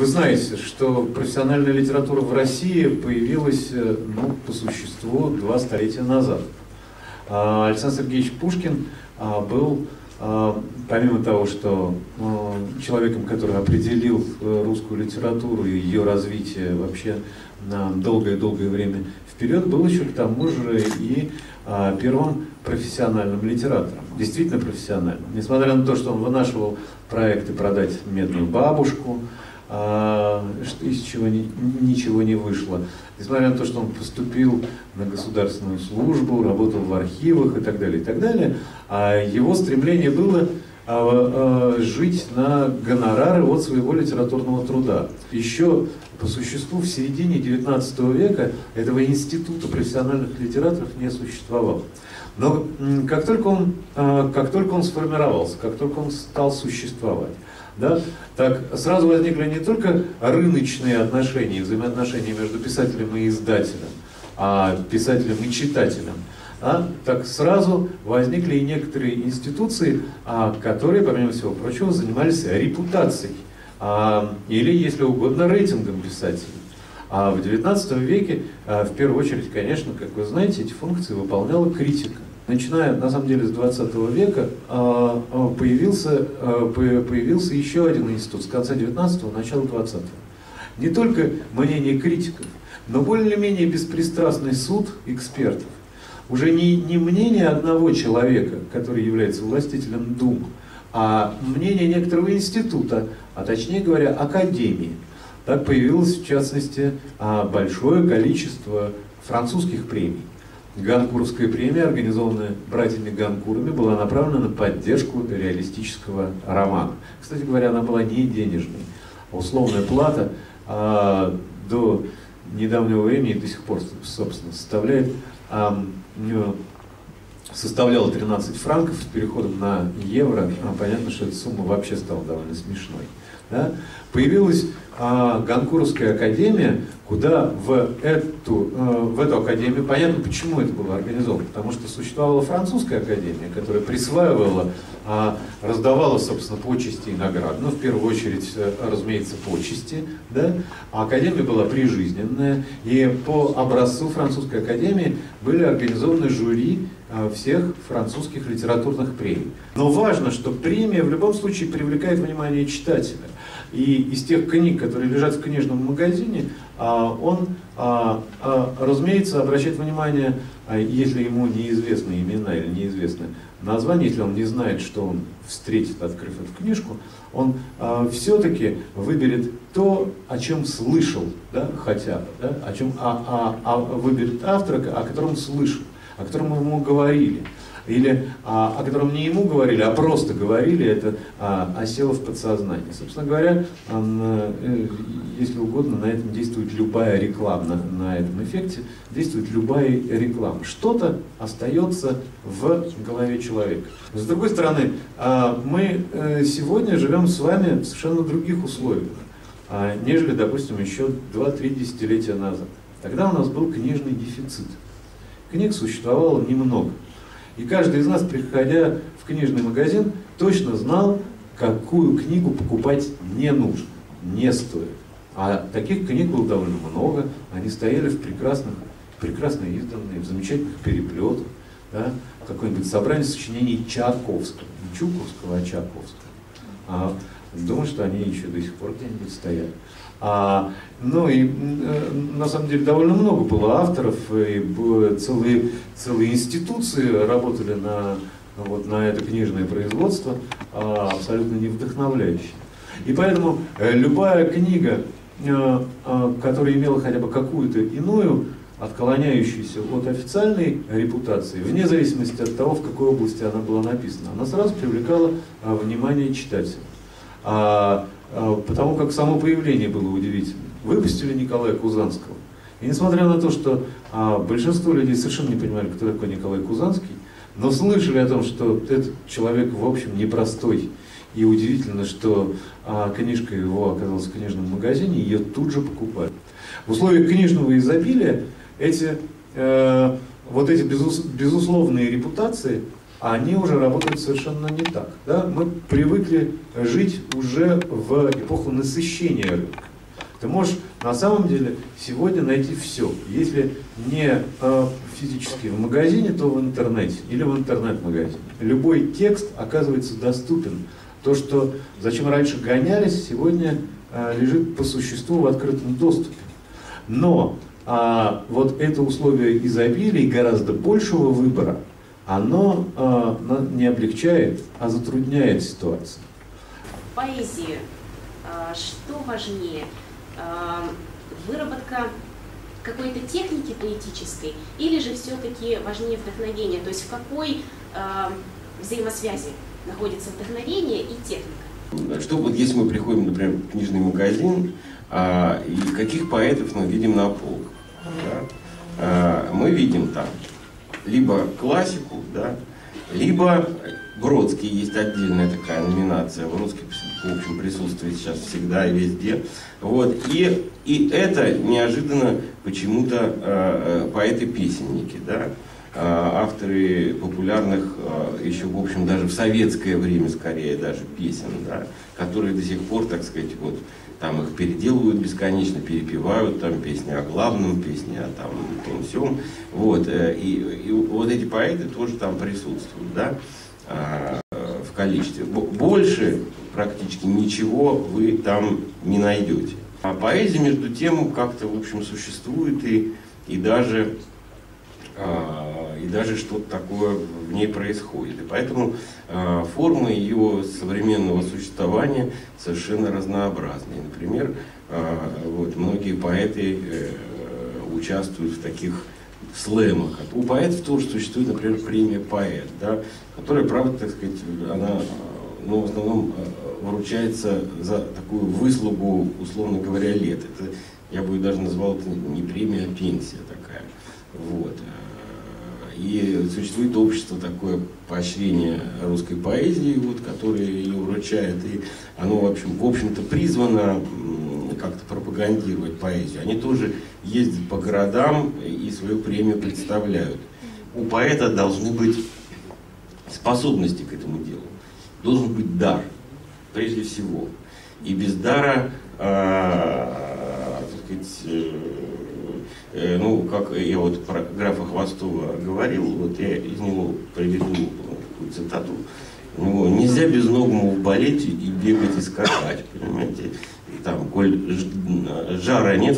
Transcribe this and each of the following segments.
Вы знаете, что профессиональная литература в России появилась, ну, по существу 2 столетия назад. Александр Сергеевич Пушкин был, помимо того, что человеком, который определил русскую литературу и ее развитие вообще на долгое-долгое время вперед, был еще к тому же и первым профессиональным литератором, действительно профессиональным. Несмотря на то, что он вынашивал проекты продать «Медную бабушку», из чего ничего не вышло, несмотря на то, что он поступил на государственную службу, работал в архивах и так далее, его стремление было жить на гонорары от своего литературного труда. Еще по существу в середине XIX века этого института профессиональных литераторов не существовало. Но как только он сформировался, как только он стал существовать, да, так сразу возникли не только рыночные отношения, взаимоотношения между писателем и издателем, а писателем и читателем, так сразу возникли и некоторые институции, которые, помимо всего прочего, занимались репутацией, или, если угодно, рейтингом писателей. А в XIX веке, в первую очередь, конечно, как вы знаете, эти функции выполняла критика. Начиная, на самом деле, с XX века появился еще один институт с конца XIX – начала XX. Не только мнение критиков, но более-менее беспристрастный суд экспертов. Уже не мнение одного человека, который является властителем дум, а мнение некоторого института, а точнее говоря, академии. Так появилось, в частности, большое количество французских премий. Ганкуровская премия, организованная братьями Ганкурами, была направлена на поддержку реалистического романа. Кстати говоря, она была не денежной. Условная плата до недавнего времени и до сих пор, собственно, составляла 13 франков с переходом на евро. Понятно, что эта сумма вообще стала довольно смешной. Да? Появилась Ганкуровская академия, куда в эту академию, понятно, почему это было организовано, потому что существовала французская академия, которая присваивала, раздавала, собственно, почести и награды, ну, в первую очередь, разумеется, почести, да? А академия была прижизненная, и по образцу французской академии были организованы жюри всех французских литературных премий. Но важно, что премия в любом случае привлекает внимание читателя. И из тех книг, которые лежат в книжном магазине, он, разумеется, обращает внимание, если ему неизвестны имена или неизвестны названия, если он не знает, что он встретит, открыв эту книжку, он все-таки выберет то, о чем слышал, да, хотя бы, да, выберет автора, о котором слышал, о котором ему говорили. Или о котором не ему говорили, а просто говорили, это осело в подсознании. Собственно говоря, если угодно, на этом действует любая реклама, на этом эффекте действует любая реклама. Что-то остается в голове человека. С другой стороны, мы сегодня живем с вами в совершенно других условиях, нежели, допустим, еще 2-3 десятилетия назад. Тогда у нас был книжный дефицит. Книг существовало немного. И каждый из нас, приходя в книжный магазин, точно знал, какую книгу покупать не нужно, не стоит. А таких книг было довольно много, они стояли в прекрасно изданные, в замечательных переплетах. Да? Какое-нибудь собрание сочинений Чаковского, не Чуковского, а Чаковского. Думаю, что они еще до сих пор где-нибудь стоят. Ну и на самом деле довольно много было авторов, и целые институции работали на это книжное производство, абсолютно не вдохновляющее. И поэтому любая книга, которая имела хотя бы какую-то иную, отклоняющуюся от официальной репутации, вне зависимости от того, в какой области она была написана, она сразу привлекала внимание читателя. Потому как само появление было удивительным. Выпустили Николая Кузанского. И несмотря на то, что большинство людей совершенно не понимали, кто такой Николай Кузанский, но слышали о том, что этот человек, в общем, непростой. И удивительно, что книжка его оказалась в книжном магазине, и ее тут же покупали. В условиях книжного изобилия эти безусловные репутации, они уже работают совершенно не так. Да? Мы привыкли жить уже в эпоху насыщения рынка. Ты можешь на самом деле сегодня найти все. Если не физически в магазине, то в интернете или в интернет-магазине. Любой текст оказывается доступен. То, что зачем раньше гонялись, сегодня лежит по существу в открытом доступе. Но вот это условие изобилия и гораздо большего выбора, оно не облегчает, а затрудняет ситуацию. Поэзия. Что важнее? Выработка какой-то техники поэтической или же все-таки важнее вдохновение? То есть в какой взаимосвязи находится вдохновение и техника? Что вот если мы приходим, например, в книжный магазин, и каких поэтов мы видим на полках? Да? Мы видим там либо классику, да, либо Бродский, есть отдельная такая номинация. Бродский, в общем, присутствует сейчас всегда и везде. Вот. И это неожиданно почему-то поэты-песенники, да? Авторы популярных еще, в общем, даже в советское время, скорее, даже песен, да? Которые до сих пор, так сказать, вот, там их переделывают бесконечно, перепевают, там песни о главном, песни о там, том сём. Вот. И вот эти поэты тоже там присутствуют, да? В количестве. Больше практически ничего вы там не найдете. А поэзия, между тем, как-то, в общем, существует и даже что-то такое в ней происходит. И поэтому формы ее современного существования совершенно разнообразны. Например, вот, многие поэты участвуют в таких слэмах. У поэтов тоже существует, например, премия «Поэт», да, которая, правда, так сказать, она в основном вручается за такую выслугу, условно говоря, лет. Это, я бы даже назвал это не премия, а пенсия такая. Вот. И существует общество такое поощрение русской поэзии, вот, которое ее вручает, и оно, в общем-то, призвано как-то пропагандировать поэзию. Они тоже ездят по городам и свою премию представляют. У поэта должны быть способности к этому делу. Должен быть дар, прежде всего. И без дара, так сказать, ну, как я вот про графа Хвостова говорил, вот я из него приведу такую цитату. Нельзя безногому в балете и бегать и скакать, понимаете? И там, коль дара нет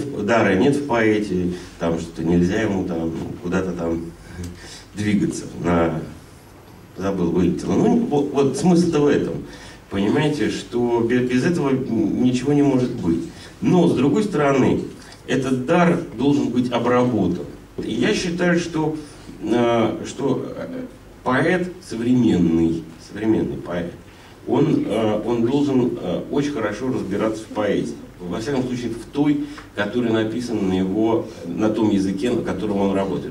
в поэте, там что-то нельзя ему там куда-то там двигаться. Забыл, вылетело. Ну, вот смысл-то в этом. Понимаете, что без этого ничего не может быть. Но, с другой стороны, этот дар должен быть обработан. И я считаю, что поэт современный поэт, он должен очень хорошо разбираться в поэзии. Во всяком случае, в той, которая написана на том языке, на котором он работает.